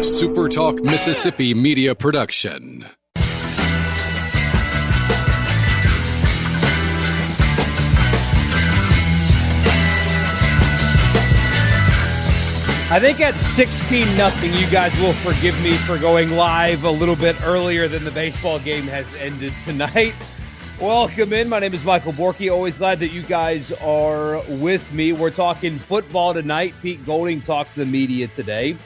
SuperTalk Mississippi media production. I think at 16-0, you guys will forgive me for going live a little bit earlier than the baseball game has ended tonight. Welcome in. My name is Michael Borky. Always glad that you guys are with me. We're talking football tonight. Pete Golding talked to the media today.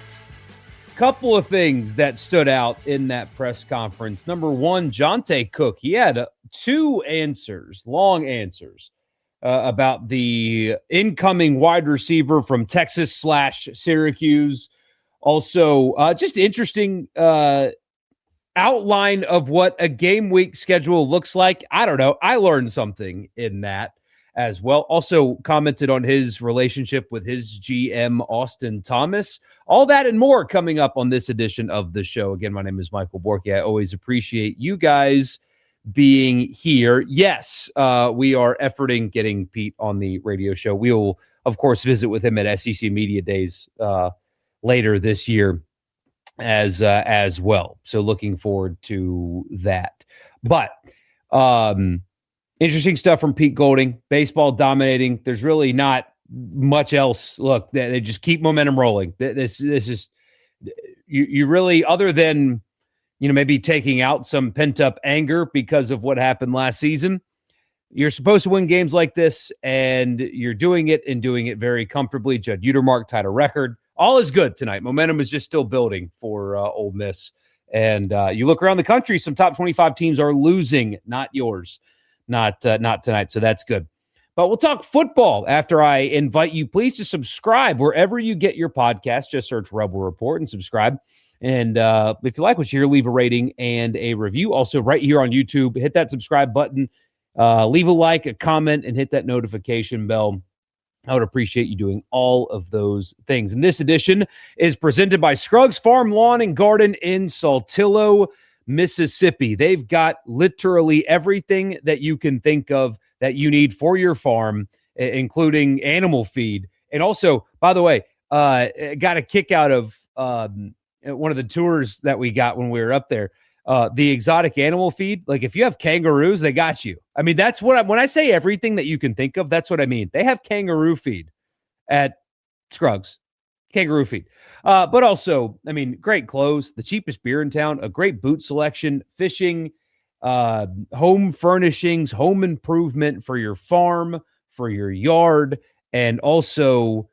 Couple of things that stood out in that press conference. Number one, Johntay Cook. He had two answers, long answers, about the incoming wide receiver from Texas/Syracuse. Also, just interesting outline of what a game week schedule looks like. I don't know. I learned something in that as well. Also commented on his relationship with his GM, Austin Thomas. All that and more coming up on this edition of the show. Again, my name is Michael Borky. I always appreciate you guys being here. Yes, we are efforting getting Pete on the radio show. We will, of course, visit with him at SEC Media Days later this year as well. So looking forward to that. But interesting stuff from Pete Golding. Baseball dominating. There's really not much else. Look, they just keep momentum rolling. This is you really, other than maybe taking out some pent-up anger because of what happened last season. You're supposed to win games like this, and you're doing it and doing it very comfortably. Judd Utermark tied a record. All is good tonight. Momentum is just still building for Ole Miss. And you look around the country, some top 25 teams are losing, not yours, not tonight. So that's good. But we'll talk football after I invite you, please, to subscribe wherever you get your podcast. Just search Rebel Report and subscribe. And if you like what you hear, leave a rating and a review. Also, right here on YouTube, hit that subscribe button, leave a like, a comment, and hit that notification bell. I would appreciate you doing all of those things. And this edition is presented by Scruggs Farm Lawn and Garden in Saltillo, Mississippi. They've got literally everything that you can think of that you need for your farm, including animal feed. And also, by the way, got a kick out of one of the tours that we got when we were up there, the exotic animal feed. Like if you have kangaroos, they got you. I mean, that's what when I say everything that you can think of, that's what I mean. They have kangaroo feed at Scruggs, kangaroo feed. But also, I mean, great clothes, the cheapest beer in town, a great boot selection, fishing, home furnishings, home improvement for your farm, for your yard, and also,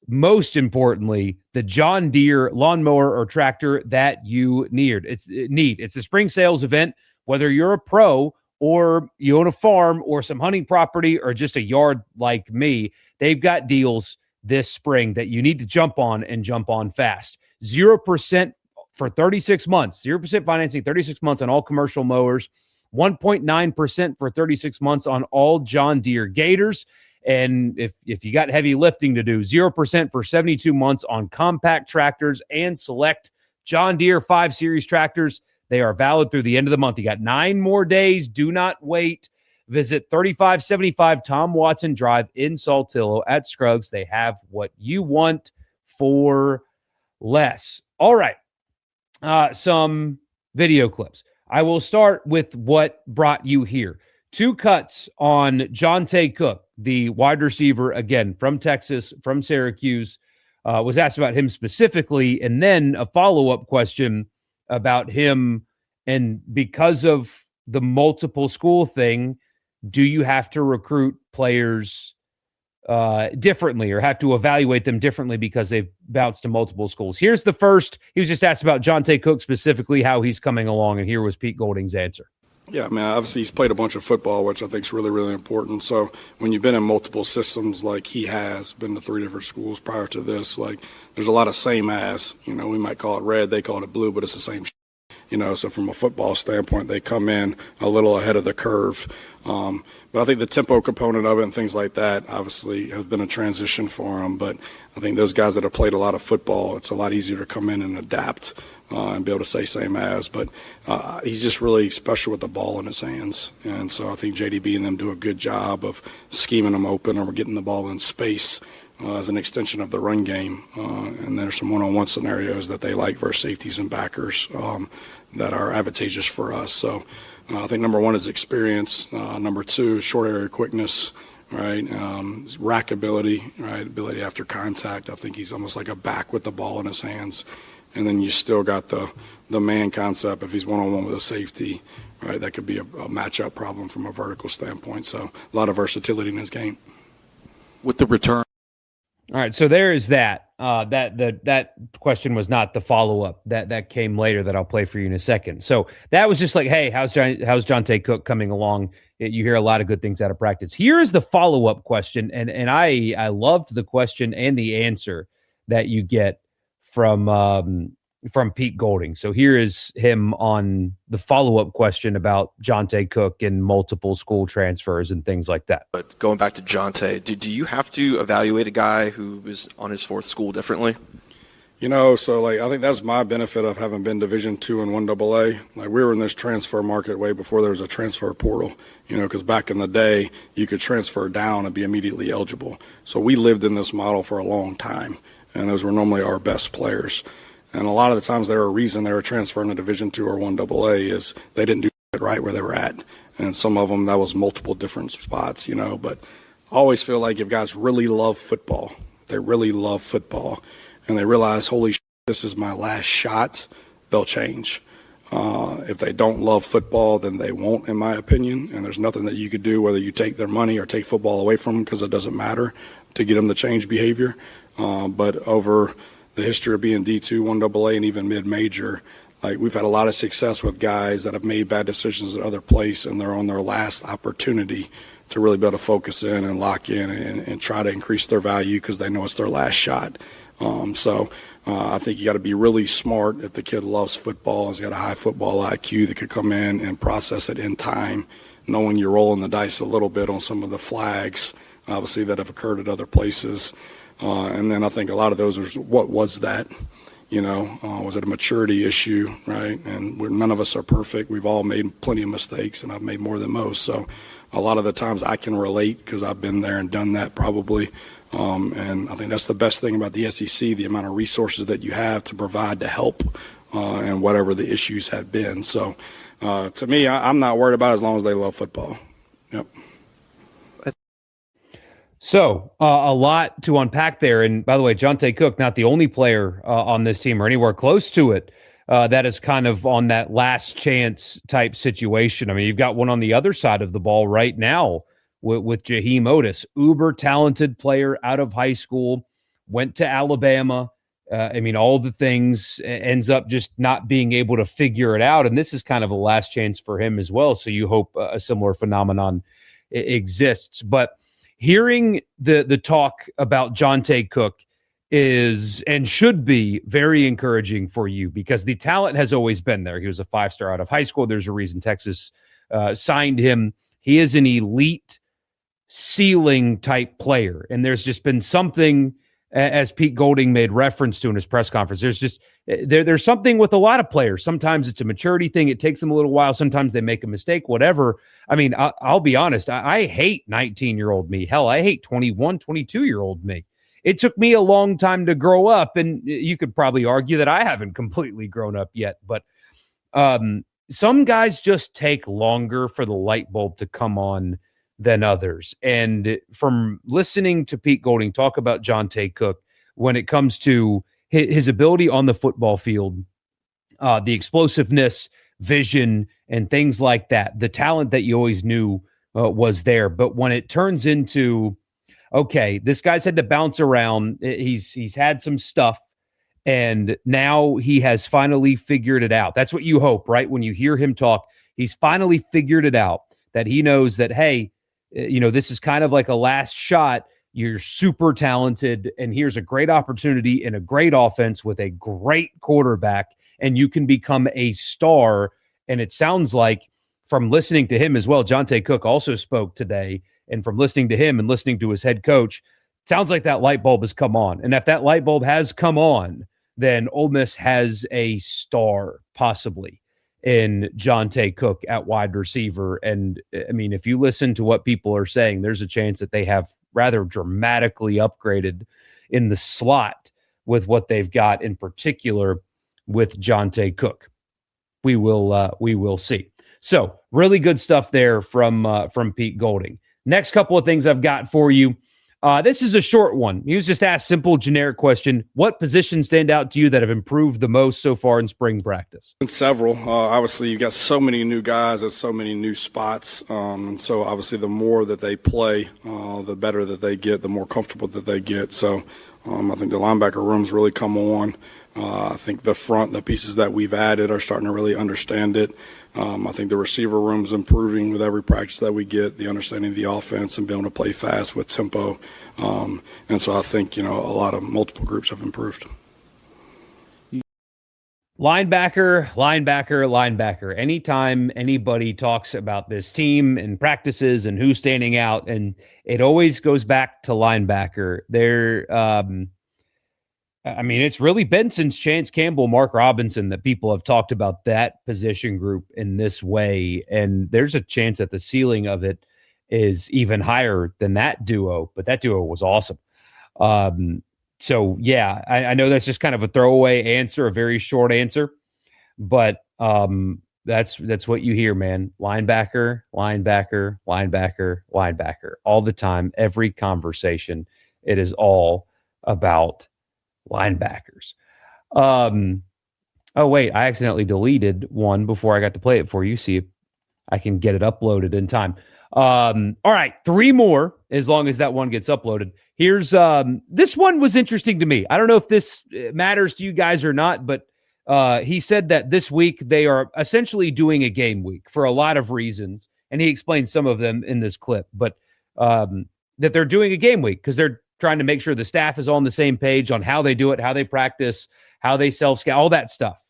most importantly, the John Deere lawnmower or tractor that you need. It's a spring sales event, whether you're a pro or you own a farm or some hunting property or just a yard like me. They've got deals this spring that you need to jump on and jump on fast. 0% for 36 months, 0% financing, 36 months on all commercial mowers, 1.9% for 36 months on all John Deere Gators. And if you got heavy lifting to do, 0% for 72 months on compact tractors and select John Deere 5 Series tractors. They are valid through the end of the month. You got 9 more days. Do not wait. Visit 3575 Tom Watson Drive in Saltillo at Scruggs. They have what you want for less. All right. Some video clips. I will start with what brought you here. 2 cuts on Johntay Cook, the wide receiver, again, from Texas, from Syracuse, was asked about him specifically, and then a follow-up question about him. And because of the multiple school thing, do you have to recruit players differently or have to evaluate them differently because they've bounced to multiple schools? Here's the first. He was just asked about Johntay Cook specifically, how he's coming along, and here was Pete Golding's answer. Yeah, I mean, obviously he's played a bunch of football, which I think is really, really important. So when you've been in multiple systems like he has, been to 3 different schools prior to this, like there's a lot of same as, we might call it red, they call it blue, but it's the same so from a football standpoint, they come in a little ahead of the curve. But I think the tempo component of it and things like that obviously have been a transition for them. But I think those guys that have played a lot of football, it's a lot easier to come in and adapt and be able to say same as. But he's just really special with the ball in his hands. And so I think JDB and them do a good job of scheming them open or getting the ball in space as an extension of the run game. And there's some one-on-one scenarios that they like versus safeties and backers that are advantageous for us. So I think number one is experience. Number two is short area quickness, right? Rack ability, right? Ability after contact. I think he's almost like a back with the ball in his hands. And then you still got the man concept. If he's one-on-one with a safety, right, that could be a matchup problem from a vertical standpoint. So a lot of versatility in his game. With the return. All right, so there is that. That question was not the follow-up. That came later that I'll play for you in a second. So that was just like, hey, how's Johntay Cook coming along? You hear a lot of good things out of practice. Here's the follow-up question, and I loved the question and the answer that you get from Pete Golding. So here is him on the follow-up question about Johntay Cook and multiple school transfers and things like that. But going back to Johntay, do you have to evaluate a guy who is on his fourth school differently? So I think that's my benefit of having been Division II and 1AA. Like, we were in this transfer market way before there was a transfer portal, because back in the day you could transfer down and be immediately eligible. So we lived in this model for a long time, and those were normally our best players. And a lot of the times there were a reason they were transferring to Division II or 1AA is they didn't do it right where they were at. And some of them, that was multiple different spots, But I always feel like if guys really love football, and they realize, holy shit, this is my last shot, they'll change. If they don't love football, then they won't, in my opinion. And there's nothing that you could do, whether you take their money or take football away from them, because it doesn't matter, to get them to change behavior. But over the history of being D2, 1AA, and even mid-major, we've had a lot of success with guys that have made bad decisions at other places, and they're on their last opportunity to really be able to focus in and lock in and try to increase their value because they know it's their last shot. I think you got to be really smart if the kid loves football, has got a high football IQ that could come in and process it in time, knowing you're rolling the dice a little bit on some of the flags, obviously, that have occurred at other places. And then I think a lot of those are, what was that? Was it a maturity issue, right? And none of us are perfect. We've all made plenty of mistakes, and I've made more than most. So a lot of the times I can relate because I've been there and done that probably. And I think that's the best thing about the SEC, the amount of resources that you have to provide to help and whatever the issues have been. So to me, I'm not worried about it as long as they love football. Yep. So a lot to unpack there. And by the way, Johntay Cook, not the only player on this team or anywhere close to it that is kind of on that last chance type situation. I mean, you've got one on the other side of the ball right now with Jaheim Otis, uber talented player out of high school, went to Alabama. All the things, ends up just not being able to figure it out. And this is kind of a last chance for him as well. So you hope a similar phenomenon exists. But hearing the talk about Johntay Cook is and should be very encouraging for you because the talent has always been there. He was a 5-star out of high school. There's a reason Texas signed him. He is an elite ceiling type player. And there's just been something, as Pete Golding made reference to in his press conference, there's something with a lot of players. Sometimes it's a maturity thing. It takes them a little while. Sometimes they make a mistake, whatever. I mean, I'll be honest. I hate 19-year-old me. Hell, I hate 21, 22-year-old me. It took me a long time to grow up, and you could probably argue that I haven't completely grown up yet. But some guys just take longer for the light bulb to come on than others. And from listening to Pete Golding talk about Johntay Cook, when it comes to his ability on the football field, the explosiveness, vision, and things like that, the talent that you always knew was there. But when it turns into, okay, this guy's had to bounce around, he's had some stuff, and now he has finally figured it out. That's what you hope, right? When you hear him talk, he's finally figured it out, that he knows that, hey, this is kind of like a last shot. You're super talented, and here's a great opportunity in a great offense with a great quarterback, and you can become a star. And it sounds like, from listening to him as well, Johntay Cook also spoke today, and from listening to him and listening to his head coach, it sounds like that light bulb has come on. And if that light bulb has come on, then Ole Miss has a star, possibly, in Johntay Cook at wide receiver. And I mean, if you listen to what people are saying, there's a chance that they have rather dramatically upgraded in the slot with what they've got, in particular with Johntay Cook. We will see. So really good stuff there from Pete Golding. Next couple of things I've got for you. This is a short one. He was just asked simple, generic question. What positions stand out to you that have improved the most so far in spring practice? Several. Obviously, you've got so many new guys at so many new spots. And so, obviously, the more that they play, the better that they get, the more comfortable that they get. So, I think the linebacker room's really come on. I think the front, the pieces that we've added are starting to really understand it. I think the receiver room's improving with every practice that we get, the understanding of the offense and being able to play fast with tempo. And so I think, a lot of multiple groups have improved. Linebacker. Anytime anybody talks about this team and practices and who's standing out, and it always goes back to linebacker. It's really been since Chance Campbell, Mark Robinson, that people have talked about that position group in this way. And there's a chance that the ceiling of it is even higher than that duo, but that duo was awesome. So, yeah, I know that's just kind of a throwaway answer, a very short answer, but that's what you hear, man. Linebacker, all the time, every conversation. It is all about linebackers. Oh, wait, I accidentally deleted one before I got to play it for you. See if I can get it uploaded in time. All right, 3 more as long as that one gets uploaded. Here's this one was interesting to me. I don't know if this matters to you guys or not, but he said that this week they are essentially doing a game week for a lot of reasons, and he explained some of them in this clip, but that they're doing a game week because they're trying to make sure the staff is on the same page on how they do it, how they practice, how they self-scout, all that stuff.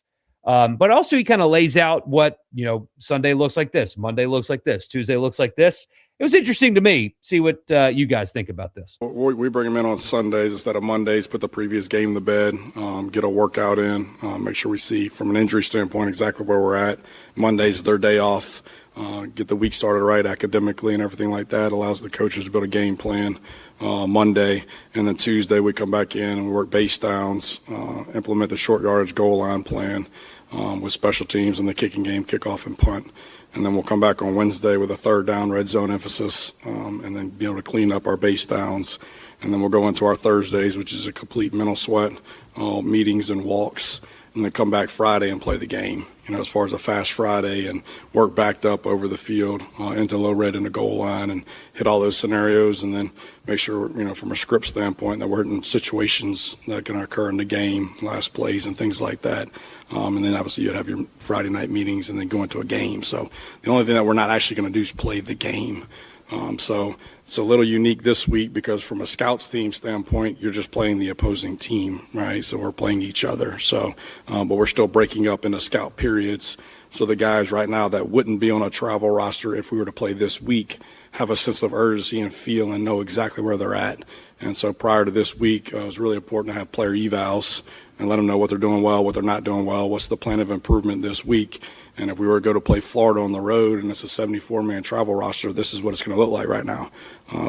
But also he kind of lays out what, Sunday looks like this, Monday looks like this, Tuesday looks like this. It was interesting to me. See what you guys think about this. We bring them in on Sundays instead of Mondays, put the previous game to bed, get a workout in, make sure we see from an injury standpoint exactly where we're at. Monday's their day off, get the week started right academically and everything like that. Allows the coaches to build a game plan Monday. And then Tuesday we come back in and we work base downs, implement the short yardage goal line plan with special teams and the kicking game, kickoff and punt. And then we'll come back on Wednesday with a third down red zone emphasis, and then be able to clean up our base downs. And then we'll go into our Thursdays, which is a complete mental sweat, meetings and walks, and then come back Friday and play the game, as far as a fast Friday, and work backed up over the field into low red in the goal line and hit all those scenarios, and then make sure, from a script standpoint, that we're hitting situations that can occur in the game, last plays and things like that. And then obviously you'd have your Friday night meetings and then go into a game. So the only thing that we're not actually going to do is play the game. So it's a little unique this week because from a scouts team standpoint, you're just playing the opposing team, right? So we're playing each other. So, but we're still breaking up into scout periods. So the guys right now that wouldn't be on a travel roster if we were to play this week have a sense of urgency and feel and know exactly where they're at. And so prior to this week, it was really important to have player evals and let them know what they're doing well, what they're not doing well, what's the plan of improvement this week. And if we were to go to play Florida on the road and it's a 74-man travel roster, this is what it's going to look like right now.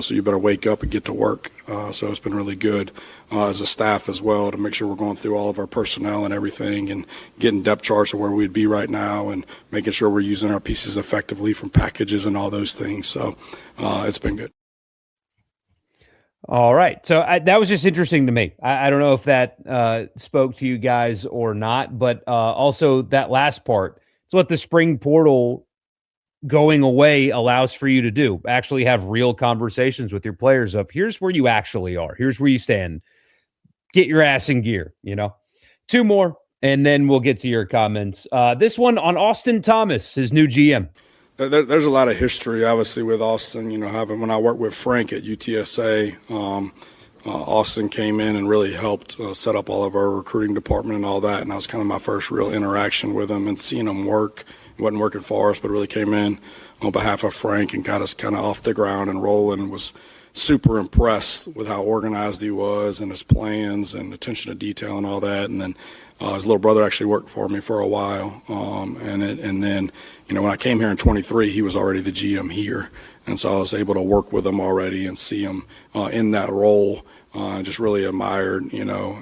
So you better wake up and get to work. So it's been really good as a staff as well to make sure we're going through all of our personnel and everything and getting depth charts of where we'd be right now and making sure we're using our pieces effectively from packages and all those things. So it's been good. All right. So that was just interesting to me. I don't know if that spoke to you guys or not, but also that last part, it's what the spring portal going away allows for you to do. Actually have real conversations with your players of here's where you actually are. Here's where you stand. Get your ass in gear, 2 more, and then we'll get to your comments. This one on Austin Thomas, his new GM. There's a lot of history, obviously, with Austin. When I worked with Frank at UTSA, Austin came in and really helped set up all of our recruiting department and all that. And that was kind of my first real interaction with him and seeing him work. He wasn't working for us, but really came in on behalf of Frank and got us kind of off the ground and rolling and was super impressed with how organized he was and his plans and attention to detail and all that. And then his little brother actually worked for me for a while. And then, when I came here in 23, he was already the GM here. And so I was able to work with him already and see him in that role. Just really admired,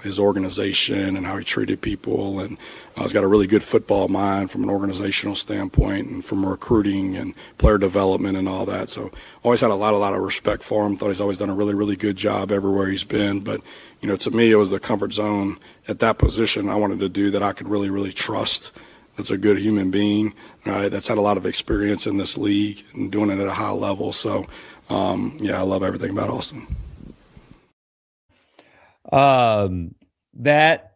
his organization and how he treated people. And he's got a really good football mind from an organizational standpoint and from recruiting and player development and all that. So always had a lot of respect for him. Thought he's always done a really, really good job everywhere he's been. But, to me, it was the comfort zone at that position I wanted to do that I could really, really trust. That's a good human being, right? That's had a lot of experience in this league and doing it at a high level. So, I love everything about Austin. That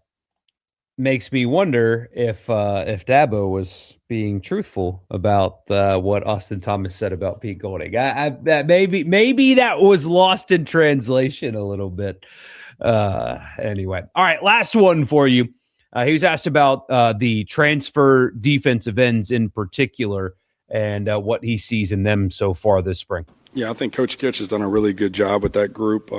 makes me wonder if Dabo was being truthful about what Austin Thomas said about Pete Golding. That maybe that was lost in translation a little bit. Anyway, all right, last one for you. He was asked about the transfer defensive ends in particular and what he sees in them so far this spring. Yeah, I think Coach Kitch has done a really good job with that group.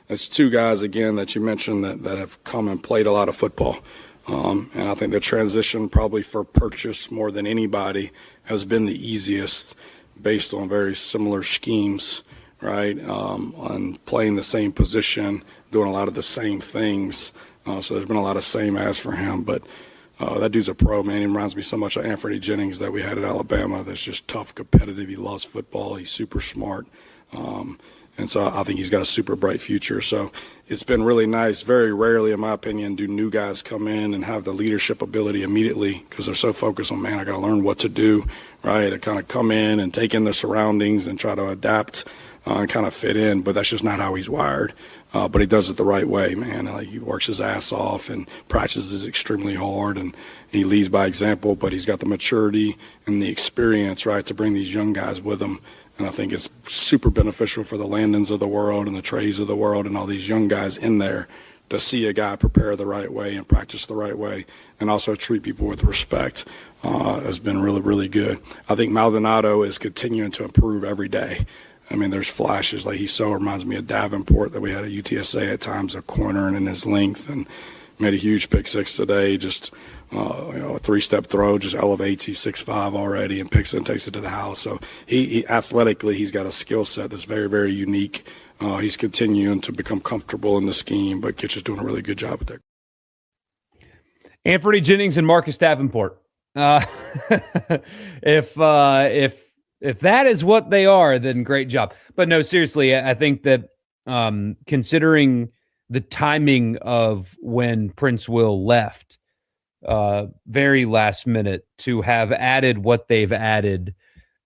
It's two guys, again, that you mentioned that have come and played a lot of football. And I think the transition probably for purchase more than anybody has been the easiest based on very similar schemes, right, on playing the same position, doing a lot of the same things. So there's been a lot of same as for him. But that dude's a pro, man. He reminds me so much of Anthony Jennings that we had at Alabama. That's just tough, competitive. He loves football. He's super smart. And so I think he's got a super bright future. So it's been really nice. Very rarely, in my opinion, do new guys come in and have the leadership ability immediately because they're so focused on, man, I got to learn what to do, right? To kind of come in and take in their surroundings and try to adapt and kind of fit in. But that's just not how he's wired. But he does it the right way, man. He works his ass off and practices extremely hard, and he leads by example. But he's got the maturity and the experience, right, to bring these young guys with him. And I think it's super beneficial for the Landons of the world and the Treys of the world and all these young guys in there to see a guy prepare the right way and practice the right way and also treat people with respect has been really, really good. I think Maldonado is continuing to improve every day. I mean, there's flashes. Like, he so reminds me of Davenport that we had at UTSA at times, a corner and in his length, and made a huge pick six today. Just, a three-step throw, just elevates. He's 6'5" already and picks it and takes it to the house. So he athletically, he's got a skill set that's very, very unique. He's continuing to become comfortable in the scheme, but Kitch is doing a really good job with that. Anthony Jennings and Marcus Davenport. If that is what they are, then great job. But no, seriously, I think that considering the timing of when Prince Will left, very last minute, to have added what they've added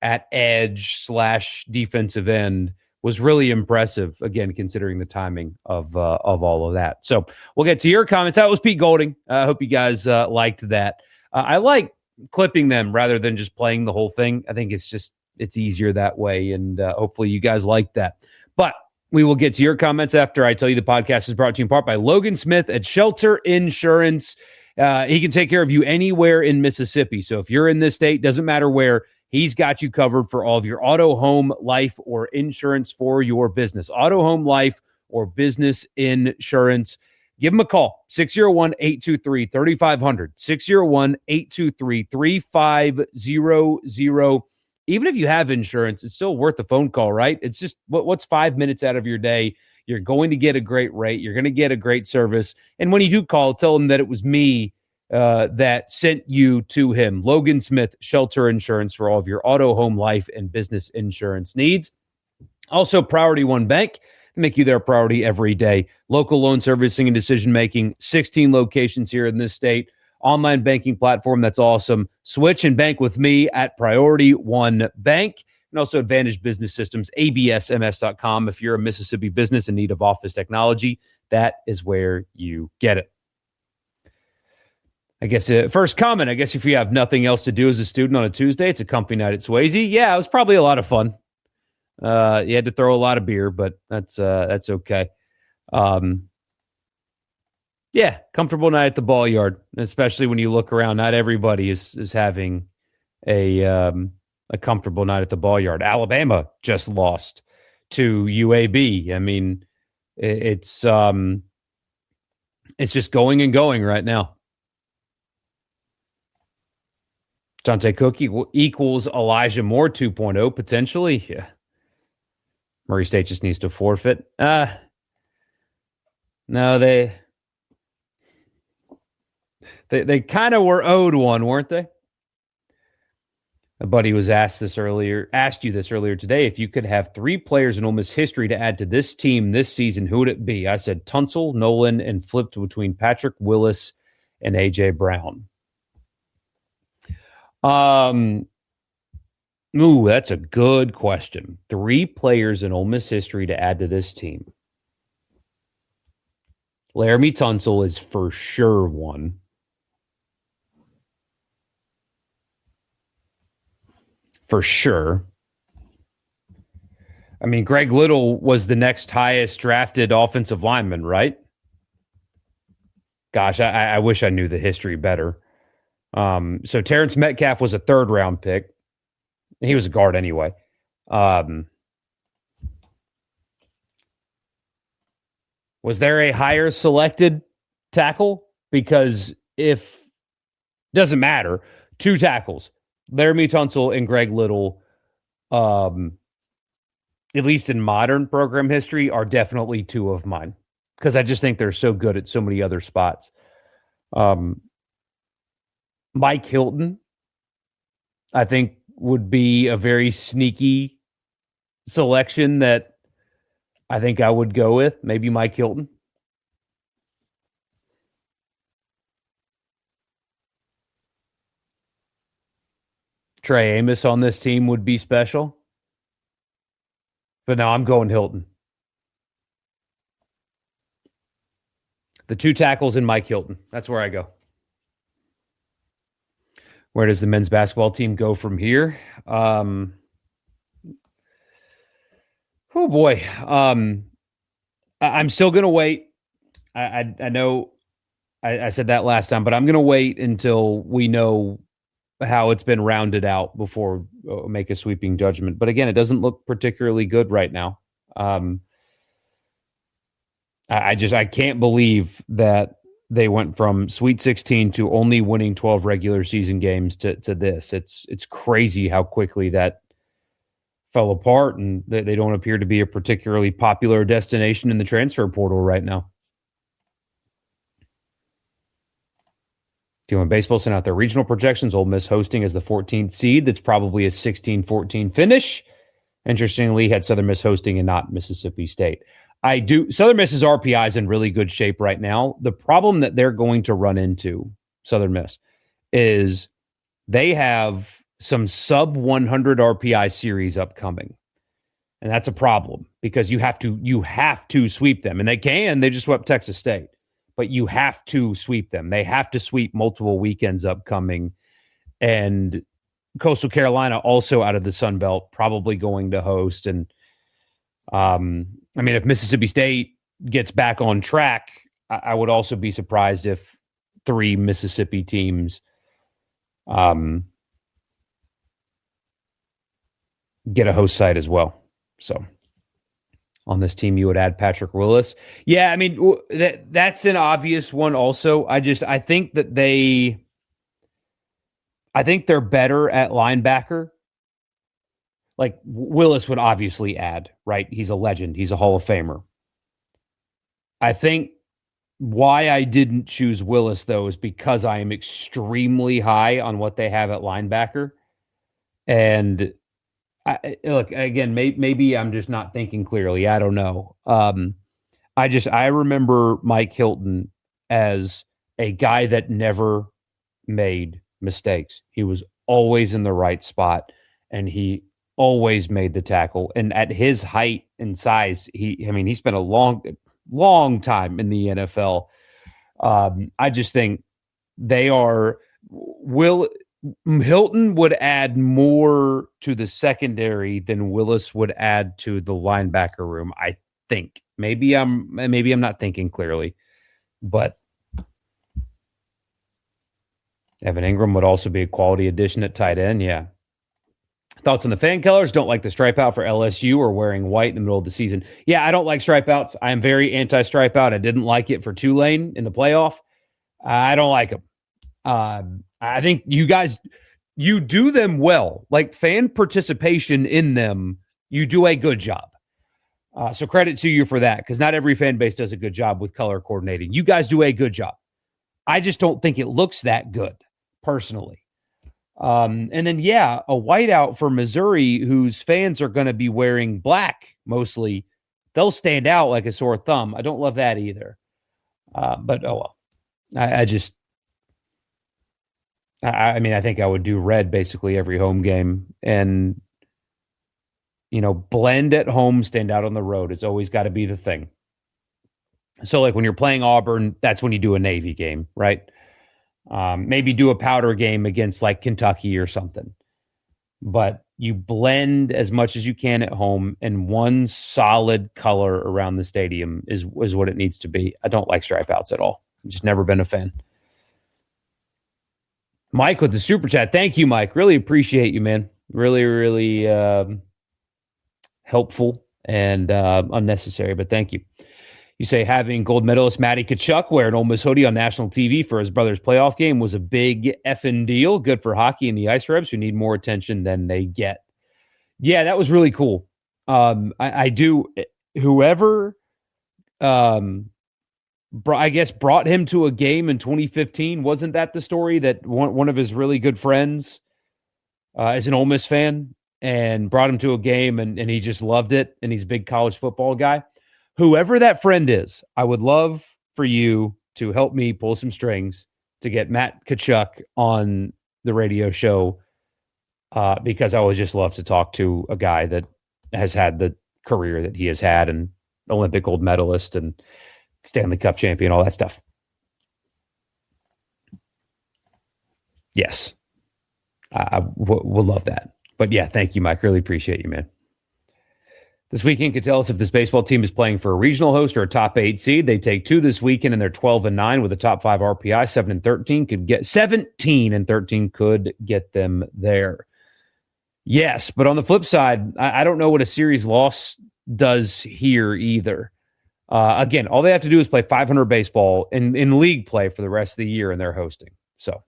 at edge / defensive end was really impressive, again, considering the timing of all of that. So we'll get to your comments. That was Pete Golding. I hope you guys liked that. I like clipping them rather than just playing the whole thing. I think it's easier that way, and hopefully you guys like that. But we will get to your comments after I tell you the podcast is brought to you in part by Logan Smith at Shelter Insurance. He can take care of you anywhere in Mississippi. So if you're in this state, doesn't matter where, he's got you covered for all of your auto, home, life, or insurance for your business. Auto, home, life, or business insurance. Give him a call, 601-823-3500, 601-823-3500. Even if you have insurance, it's still worth the phone call, right? It's just what's 5 minutes out of your day. You're going to get a great rate. You're going to get a great service. And when you do call, tell him that it was me that sent you to him. Logan Smith, Shelter Insurance, for all of your auto, home, life, and business insurance needs. Also, Priority One Bank, make you their priority every day. Local loan servicing and decision-making, 16 locations here in this state. Online banking platform that's awesome. Switch and bank with me at Priority One Bank. And also Advantage Business Systems, absms.com. If you're a Mississippi business in need of office technology, that is where you get it. I guess first comment, I guess if you have nothing else to do as a student on a Tuesday, it's a comfy night at Swayze. Yeah, it was probably a lot of fun. You had to throw a lot of beer, but that's okay. Yeah, comfortable night at the ball yard, especially when you look around. Not everybody is having a comfortable night at the ball yard. Alabama just lost to UAB. I mean, it's just going and going right now. Johntay Cook equals Elijah Moore 2.0 potentially. Yeah. Murray State just needs to forfeit. No, they kind of were owed one, weren't they? A buddy was asked you this earlier today. If you could have 3 players in Ole Miss history to add to this team this season, who would it be? I said Tunsil, Nolan, and flipped between Patrick Willis and A.J. Brown. That's a good question. 3 players in Ole Miss history to add to this team. Laramie Tunsil is for sure one. For sure. I mean, Greg Little was the next highest drafted offensive lineman, right? Gosh, I wish I knew the history better. So Terrence Metcalf was a 3rd-round pick. He was a guard anyway. Was there a higher selected tackle? Because doesn't matter, 2 tackles. Laramie Tunsil and Greg Little, at least in modern program history, are definitely 2 of mine. Because I just think they're so good at so many other spots. Mike Hilton, I think, would be a very sneaky selection that I think I would go with. Maybe Mike Hilton. Trey Amos on this team would be special. But no, I'm going Hilton. The 2 tackles and Mike Hilton. That's where I go. Where does the men's basketball team go from here? Oh, boy. I'm still going to wait. I know I said that last time, but I'm going to wait until we know how it's been rounded out before make a sweeping judgment. But again, it doesn't look particularly good right now. I can't believe that they went from Sweet 16 to only winning 12 regular season games to this. It's crazy how quickly that fell apart, and they don't appear to be a particularly popular destination in the transfer portal right now. Doing baseball sent out their regional projections. Ole Miss hosting as the 14th seed. That's probably a 16-14 finish. Interestingly, had Southern Miss hosting and not Mississippi State. Southern Miss's RPI is in really good shape right now. The problem that they're going to run into, Southern Miss, is they have some sub 100 RPI series upcoming. And that's a problem because you have to sweep them. And they just swept Texas State. But you have to sweep them. They have to sweep multiple weekends upcoming. And Coastal Carolina also out of the Sun Belt, probably going to host. And if Mississippi State gets back on track, I would also be surprised if 3 Mississippi teams get a host site as well. So on this team, you would add Patrick Willis. Yeah, I mean, that's an obvious one also. I think that they're better at linebacker. Like, Willis would obviously add, right? He's a legend. He's a Hall of Famer. I think why I didn't choose Willis, though, is because I am extremely high on what they have at linebacker. And look, again, maybe I'm just not thinking clearly. I don't know. I remember Mike Hilton as a guy that never made mistakes. He was always in the right spot, and he always made the tackle. And at his height and size, he spent a long time in the NFL. I just think Hilton would add more to the secondary than Willis would add to the linebacker room. I think maybe I'm not thinking clearly, but Evan Ingram would also be a quality addition at tight end. Yeah. Thoughts on the fan colors? Don't like the stripe out for LSU or wearing white in the middle of the season. Yeah, I don't like stripe outs. I am very anti-stripe out. I didn't like it for Tulane in the playoff. I don't like them. I think you guys, you do them well. Like fan participation in them, you do a good job. So credit to you for that, because not every fan base does a good job with color coordinating. You guys do a good job. I just don't think it looks that good, personally. And then, a whiteout for Missouri, whose fans are going to be wearing black mostly. They'll stand out like a sore thumb. I don't love that either. But, oh well. I think I would do red basically every home game and, blend at home, stand out on the road. It's always got to be the thing. So like when you're playing Auburn, that's when you do a Navy game, right? Maybe do a powder game against like Kentucky or something. But you blend as much as you can at home, and one solid color around the stadium is what it needs to be. I don't like stripe outs at all. I've just never been a fan. Mike with the super chat. Thank you, Mike. Really appreciate you, man. Really, really helpful and unnecessary, but thank you. You say having gold medalist Matty Tkachuk wear an Ole Miss hoodie on national TV for his brother's playoff game was a big effing deal. Good for hockey and the Ice Rebs, who need more attention than they get. Yeah, that was really cool. I do. Whoever, brought him to a game in 2015. Wasn't that the story that one of his really good friends is an Ole Miss fan and brought him to a game and he just loved it, and he's a big college football guy? Whoever that friend is, I would love for you to help me pull some strings to get Matt Tkachuk on the radio show, because I would just love to talk to a guy that has had the career that he has had, and Olympic gold medalist and Stanley Cup champion, all that stuff. Yes, I would love that. But yeah, thank you, Mike. Really appreciate you, man. This weekend could tell us if this baseball team is playing for a regional host or a top 8 seed. They take 2 this weekend, and they're 12-9 with a top 5 RPI. 17 and 13 could get them there. Yes, but on the flip side, I don't know what a series loss does here either. Again, all they have to do is play 500 baseball in league play for the rest of the year, and they're hosting. So,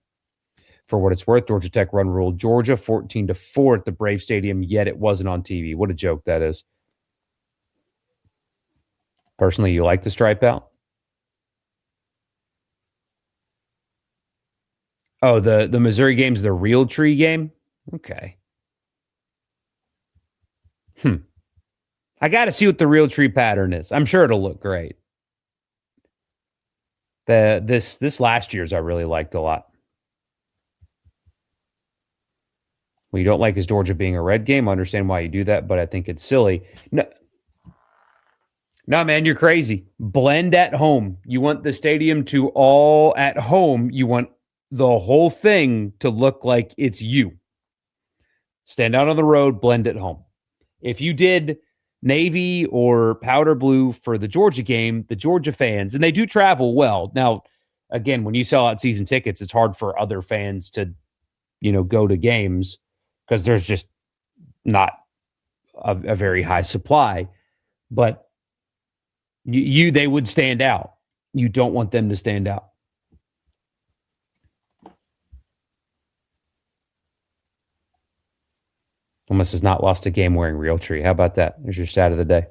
for what it's worth, Georgia Tech run ruled Georgia 14-4 at the Brave Stadium, yet it wasn't on TV. What a joke that is. Personally, you like the stripe out? Oh, the Missouri game's the real tree game? Okay. I got to see what the real tree pattern is. I'm sure it'll look great. This last year's I really liked a lot. Well, you don't like his Georgia being a red game. I understand why you do that, but I think it's silly. No, man, you're crazy. Blend at home. You want the stadium to all at home. You want the whole thing to look like it's you. Stand out on the road, blend at home. If you did navy or powder blue for the Georgia game, the Georgia fans, and they do travel well. Now, again, when you sell out season tickets, it's hard for other fans to, go to games because there's just not a very high supply. But they would stand out. You don't want them to stand out. Ole Miss has not lost a game wearing real tree. How about that? There's your stat of the day.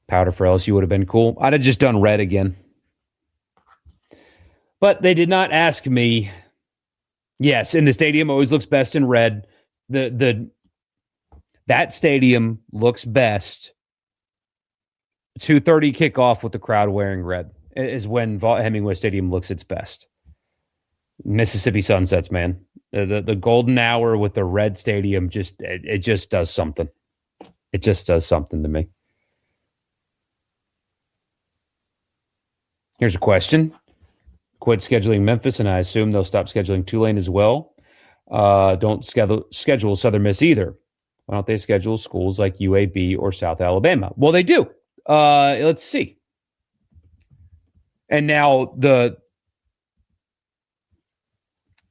Powder for LSU would have been cool. I'd have just done red again. But they did not ask me. Yes, and the stadium always looks best in red. That stadium looks best 2:30 kickoff with the crowd wearing red is when Hemingway Stadium looks its best. Mississippi sunsets, man. The golden hour with the red stadium just does something. It just does something to me. Here's a question. Quit scheduling Memphis, and I assume they'll stop scheduling Tulane as well. Don't schedule Southern Miss either. Why don't they schedule schools like UAB or South Alabama? Well, they do. Let's see. And now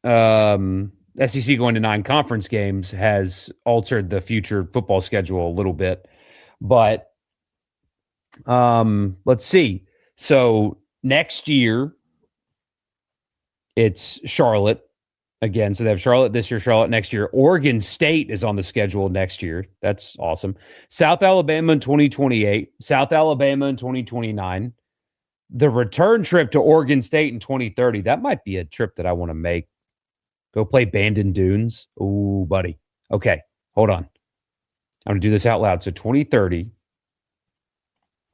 SEC going to 9 conference games has altered the future football schedule a little bit. But let's see. So next year, it's Charlotte again. So they have Charlotte this year, Charlotte next year. Oregon State is on the schedule next year. That's awesome. South Alabama in 2028, South Alabama in 2029. The return trip to Oregon State in 2030, that might be a trip that I want to make. Go play Bandon Dunes. Ooh, buddy. Okay, hold on. I'm going to do this out loud. So 2030,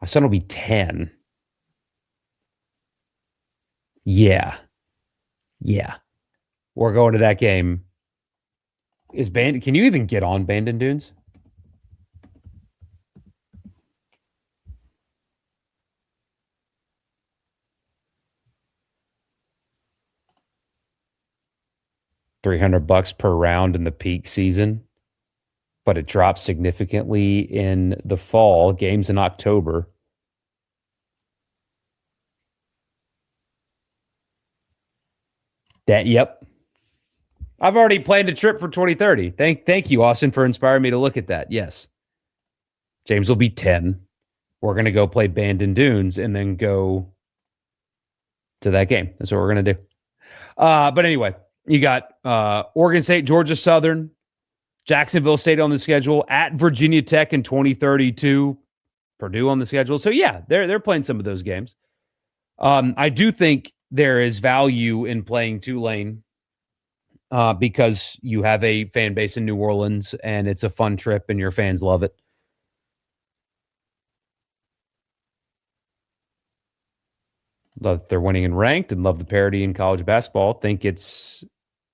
my son will be 10. Yeah. We're going to that game. Can you even get on Bandon Dunes? $300 per round in the peak season, but it drops significantly in the fall. Games in October. Yep. I've already planned a trip for 2030. Thank you, Austin, for inspiring me to look at that. Yes. James will be 10. We're going to go play Bandon Dunes and then go to that game. That's what we're going to do. But anyway, you got Oregon State, Georgia Southern, Jacksonville State on the schedule, at Virginia Tech in 2032, Purdue on the schedule. So yeah, they're playing some of those games. I do think there is value in playing Tulane because you have a fan base in New Orleans and it's a fun trip and your fans love it. Love that they're winning and ranked and love the parity in college basketball. Think it's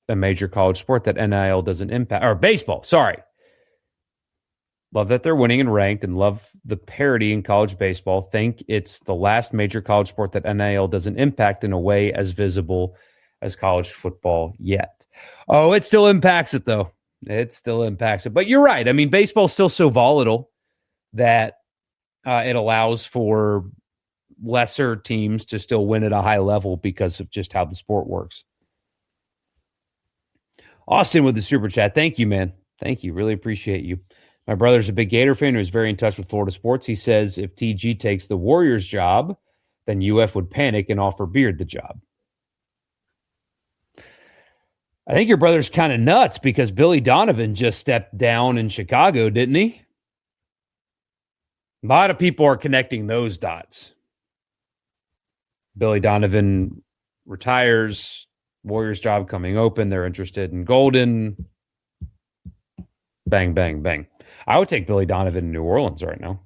a major college sport that NIL doesn't impact, or baseball, sorry. Love that they're winning and ranked and love the parity in college baseball. Think it's the last major college sport that NIL doesn't impact in a way as visible as college football yet. Oh, it still impacts it, though. It still impacts it. But you're right. I mean, baseball's still so volatile that it allows for lesser teams to still win at a high level because of just how the sport works. Austin with the super chat. Thank you, man. Thank you. Really appreciate you. My brother's a big Gator fan who's very in touch with Florida sports. He says if TG takes the Warriors job, then UF would panic and offer Beard the job. I think your brother's kind of nuts because Billy Donovan just stepped down in Chicago, didn't he? A lot of people are connecting those dots. Billy Donovan retires, Warriors job coming open. They're interested in Golden. Bang, bang, bang. I would take Billy Donovan in New Orleans right now.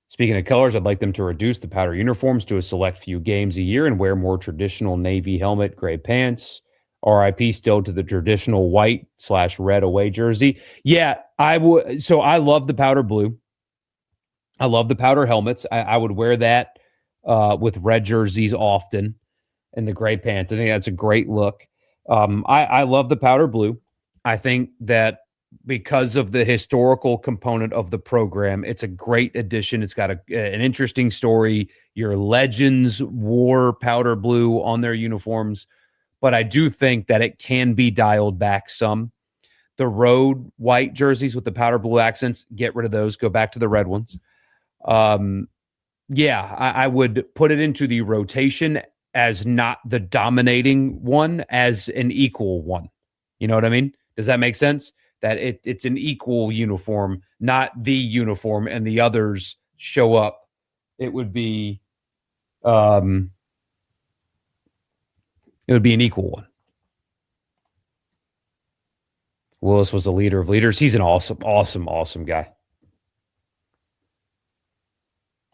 Speaking of colors, I'd like them to reduce the powder uniforms to a select few games a year and wear more traditional navy helmet, gray pants. RIP still to the traditional white/red away jersey. Yeah, I would. So I love the powder blue. I love the powder helmets. I would wear that with red jerseys often and the gray pants. I think that's a great look. I love the powder blue. I think that because of the historical component of the program, it's a great addition. It's got an interesting story. Your legends wore powder blue on their uniforms, but I do think that it can be dialed back some. The road white jerseys with the powder blue accents, get rid of those. Go back to the red ones. I would put it into the rotation as not the dominating one, as an equal one. You know what I mean? Does that make sense? That it's an equal uniform, not the uniform, and the others show up. It would be an equal one. Willis was a leader of leaders. He's an awesome guy.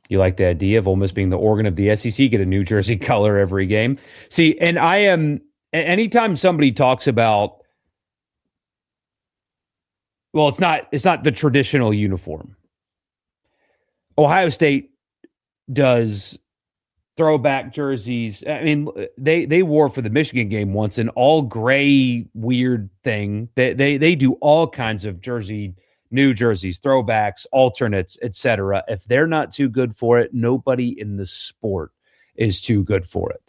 You like the idea of Ole Miss being the organ of the SEC, get a New Jersey color every game. See, and anytime somebody talks about, well, it's not the traditional uniform. Ohio State does throwback jerseys. I mean, they wore for the Michigan game once an all gray weird thing. They do all kinds of new jerseys, throwbacks, alternates, etc. If they're not too good for it, nobody in the sport is too good for it.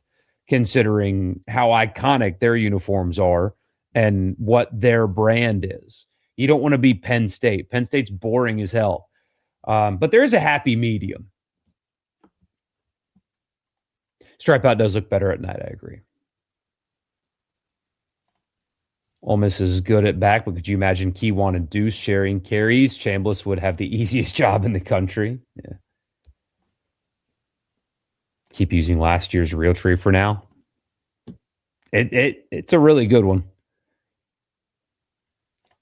considering how iconic their uniforms are and what their brand is. You don't want to be Penn State. Penn State's boring as hell. But there is a happy medium. Stripe out does look better at night, I agree. Ole Miss is good at back, but could you imagine Keywan and Deuce sharing carries? Chambliss would have the easiest job in the country. Yeah. Keep using last year's Realtree for now. It's a really good one.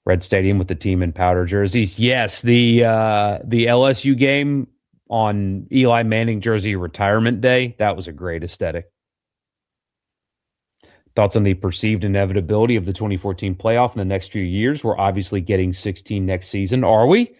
Red Stadium with the team in powder jerseys. Yes, the LSU game on Eli Manning jersey retirement day, that was a great aesthetic. Thoughts on the perceived inevitability of the 2014 playoff in the next few years? We're obviously getting 16 next season. Are we?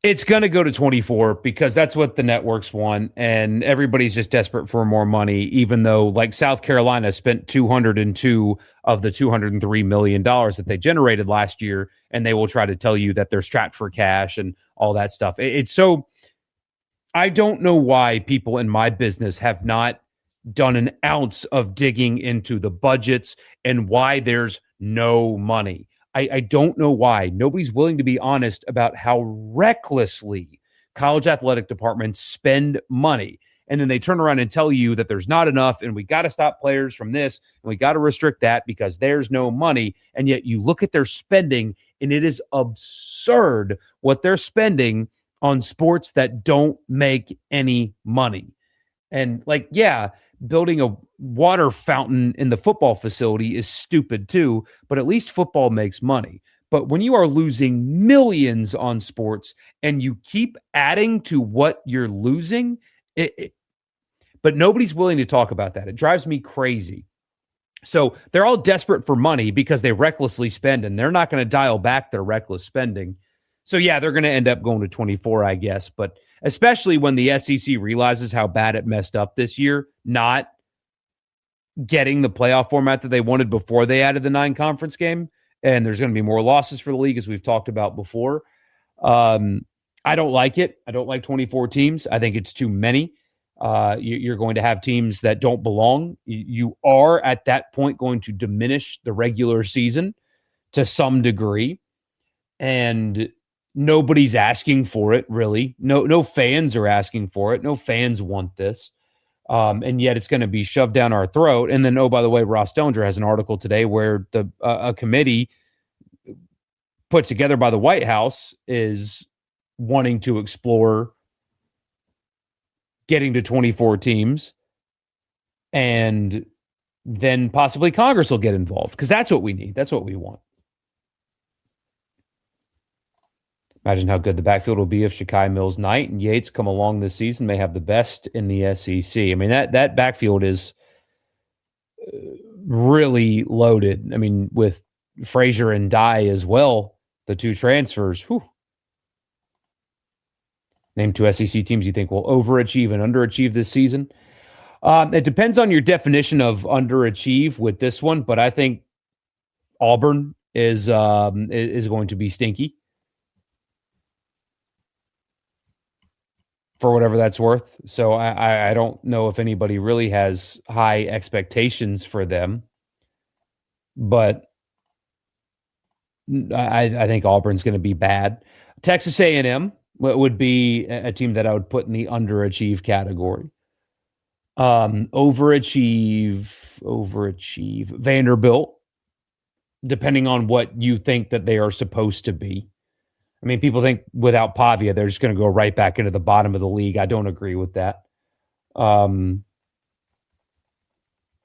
It's going to go to 24 because that's what the networks want, and everybody's just desperate for more money, even though, like, South Carolina spent $202 of the $203 million that they generated last year, and they will try to tell you that they're strapped for cash and all that stuff. It's so... I don't know why people in my business have not done an ounce of digging into the budgets and why there's no money. I don't know why. Nobody's willing to be honest about how recklessly college athletic departments spend money. And then they turn around and tell you that there's not enough and we got to stop players from this and we got to restrict that because there's no money. And yet you look at their spending and it is absurd what they're spending on sports that don't make any money. And, like, yeah, building a water fountain in the football facility is stupid too, but at least football makes money. But when you are losing millions on sports and you keep adding to what you're losing, but nobody's willing to talk about that. It drives me crazy. So they're all desperate for money because they recklessly spend, and they're not going to dial back their reckless spending. So, yeah, they're going to end up going to 24, I guess. But especially when the SEC realizes how bad it messed up this year, not getting the playoff format that they wanted before they added the 9-conference game. And there's going to be more losses for the league, as we've talked about before. I don't like it. I don't like 24 teams. I think it's too many. You're going to have teams that don't belong. You are, at that point, going to diminish the regular season to some degree. And nobody's asking for it, really. No fans are asking for it. No fans want this. And yet it's going to be shoved down our throat. And then, oh, by the way, Ross Dellinger has an article today where a committee put together by the White House is wanting to explore getting to 24 teams. And then possibly Congress will get involved because that's what we need. That's what we want. Imagine how good the backfield will be if Shakai Mills, Knight, and Yates come along this season. May have the best in the SEC. I mean, that backfield is really loaded. I mean, with Frazier and Dye as well, the two transfers. Whew. Name two SEC teams you think will overachieve and underachieve this season. It depends on your definition of underachieve with this one, but I think Auburn is going to be stinky. For whatever that's worth. So I don't know if anybody really has high expectations for them. But I think Auburn's going to be bad. Texas A&M would be a team that I would put in the underachieve category. Overachieve. Vanderbilt, depending on what you think that they are supposed to be. I mean, people think without Pavia, they're just going to go right back into the bottom of the league. I don't agree with that.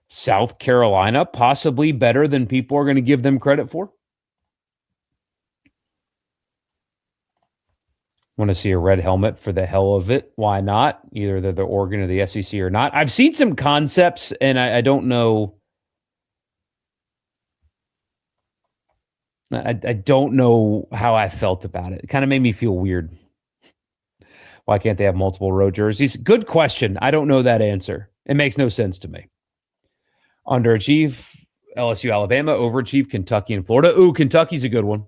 South Carolina, possibly better than people are going to give them credit for. Want to see a red helmet for the hell of it. Why not? Either they're the Oregon or the SEC or not. I've seen some concepts, and I don't know. I don't know how I felt about it. It kind of made me feel weird. Why can't they have multiple road jerseys? Good question. I don't know that answer. It makes no sense to me. Underachieve, LSU, Alabama. Overachieve, Kentucky and Florida. Ooh, Kentucky's a good one.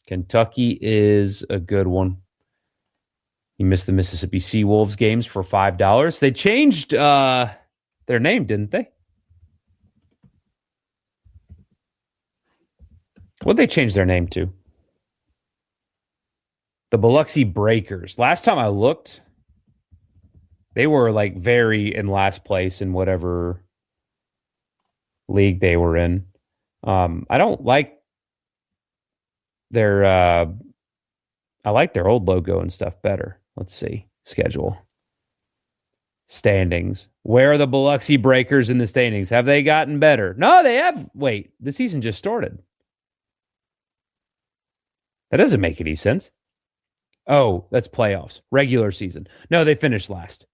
Kentucky is a good one. You missed the Mississippi Seawolves games for $5. They changed their name, didn't they? What did they change their name to? The Biloxi Breakers. Last time I looked, they were like very in last place in whatever league they were in. I don't like their I like their old logo and stuff better. Let's see. Schedule. Standings. Where are the Biloxi Breakers in the standings? Have they gotten better? No, they have. Wait, the season just started. That doesn't make any sense. Oh, that's playoffs. Regular season. No, they finished last.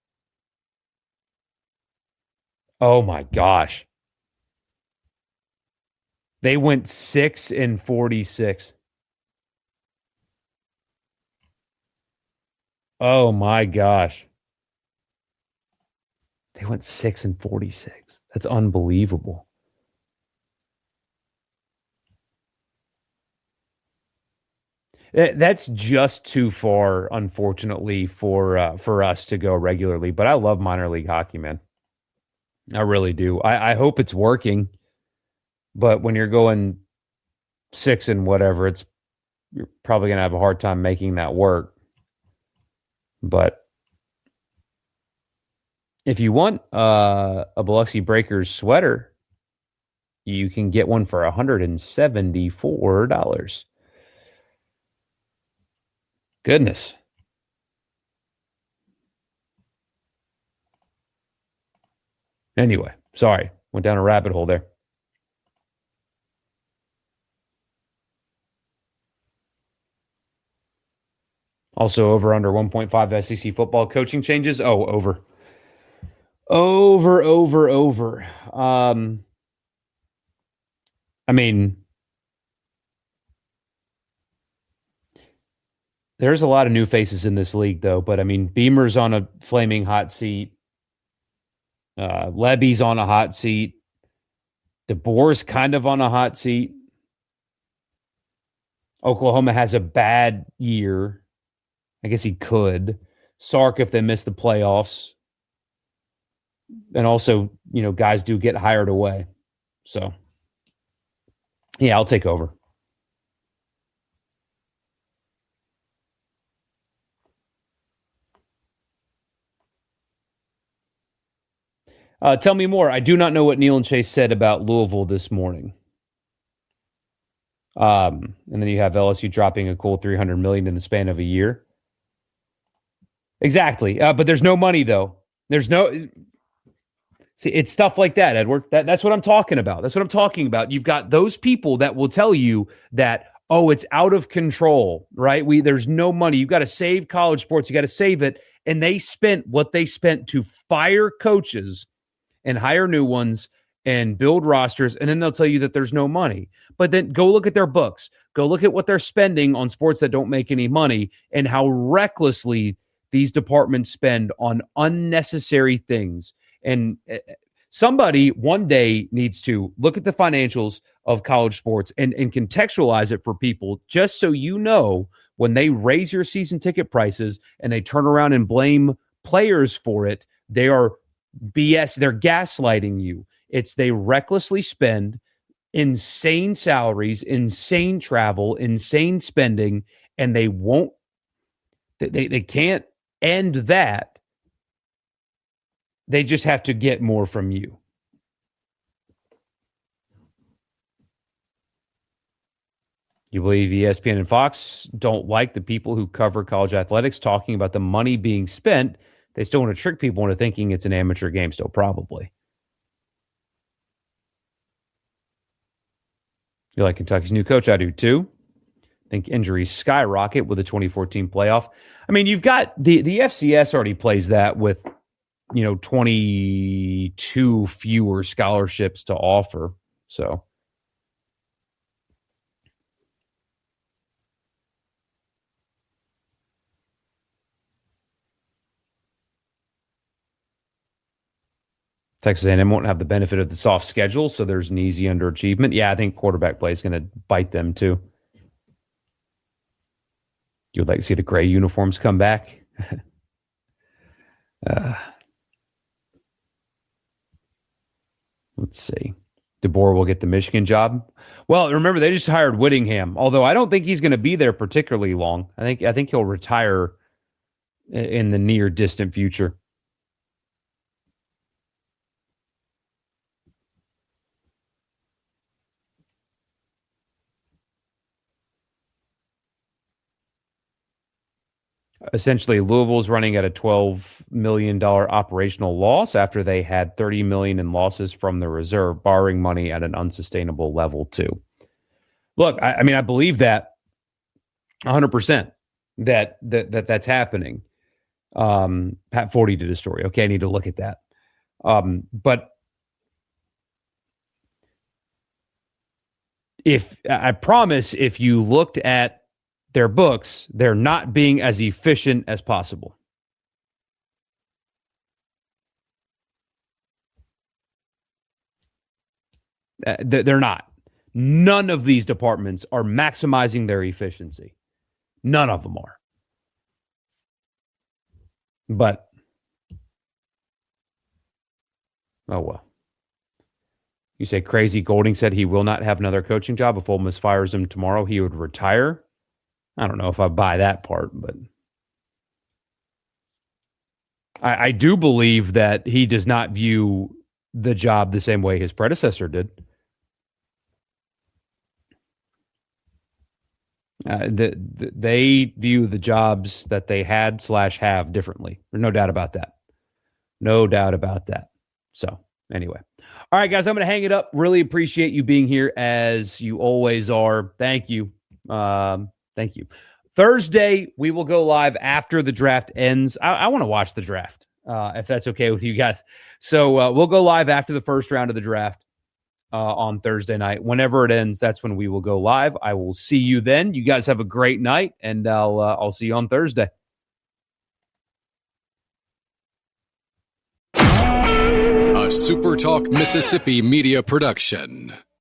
Oh my gosh. They went 6-46. Oh my gosh. They went 6-46. That's unbelievable. That's just too far, unfortunately, for us to go regularly. But I love minor league hockey, man. I really do. I hope it's working. But when you're going 6 and whatever, you're probably going to have a hard time making that work. But if you want a Biloxi Breakers sweater, you can get one for $174. Goodness. Anyway, sorry. Went down a rabbit hole there. Also over under 1.5 SEC football coaching changes. Oh, over. Over. I mean, there's a lot of new faces in this league, though. But, I mean, Beamer's on a flaming hot seat. Levy's on a hot seat. DeBoer's kind of on a hot seat. Oklahoma has a bad year. I guess he could. Sark if they miss the playoffs. And also, guys do get hired away. So, yeah, I'll take over. Tell me more. I do not know what Neil and Chase said about Louisville this morning. And then you have LSU dropping a cool $300 million in the span of a year. Exactly. But there's no money, though. There's no... See, it's stuff like that, Edward. That's what I'm talking about. That's what I'm talking about. You've got those people that will tell you that, oh, it's out of control, right? There's no money. You've got to save college sports. You got to save it. And they spent what they spent to fire coaches and hire new ones and build rosters, and then they'll tell you that there's no money. But then go look at their books. Go look at what they're spending on sports that don't make any money and how recklessly these departments spend on unnecessary things. And somebody one day needs to look at the financials of college sports and contextualize it for people, just so you know when they raise your season ticket prices and they turn around and blame players for it, they are BS. They're gaslighting you. They recklessly spend insane salaries, insane travel, insane spending, and they can't end that. They just have to get more from you. You believe ESPN and Fox don't like the people who cover college athletics talking about the money being spent. They still want to trick people into thinking it's an amateur game still, probably. You like Kentucky's new coach? I do too. I think injuries skyrocket with the 2014 playoff. I mean, you've got the FCS already plays that with 22 fewer scholarships to offer. So Texas A&M won't have the benefit of the soft schedule, so there's an easy underachievement. Yeah, I think quarterback play is going to bite them too. You would like to see the gray uniforms come back? Let's see. DeBoer will get the Michigan job. Well, remember, they just hired Whittingham, although I don't think he's going to be there particularly long. I think he'll retire in the near distant future. Essentially, Louisville's running at a $12 million operational loss after they had $30 million in losses from the reserve, borrowing money at an unsustainable level too. Look, I mean, I believe that 100% that's happening. Pat Forty did a story. Okay, I need to look at that. But I promise, if you looked at their books, they're not being as efficient as possible. They're not. None of these departments are maximizing their efficiency. None of them are. But, oh well. You say Crazy Golding said he will not have another coaching job. If Ole Miss fires him tomorrow, he would retire. I don't know if I buy that part, but I do believe that he does not view the job the same way his predecessor did. They view the jobs that they had / have differently. There's no doubt about that. No doubt about that. So anyway. All right, guys, I'm going to hang it up. Really appreciate you being here as you always are. Thank you. Thank you. Thursday, we will go live after the draft ends. I want to watch the draft, if that's okay with you guys. So we'll go live after the first round of the draft on Thursday night. Whenever it ends, that's when we will go live. I will see you then. You guys have a great night, and I'll see you on Thursday. A SuperTalk Mississippi media production.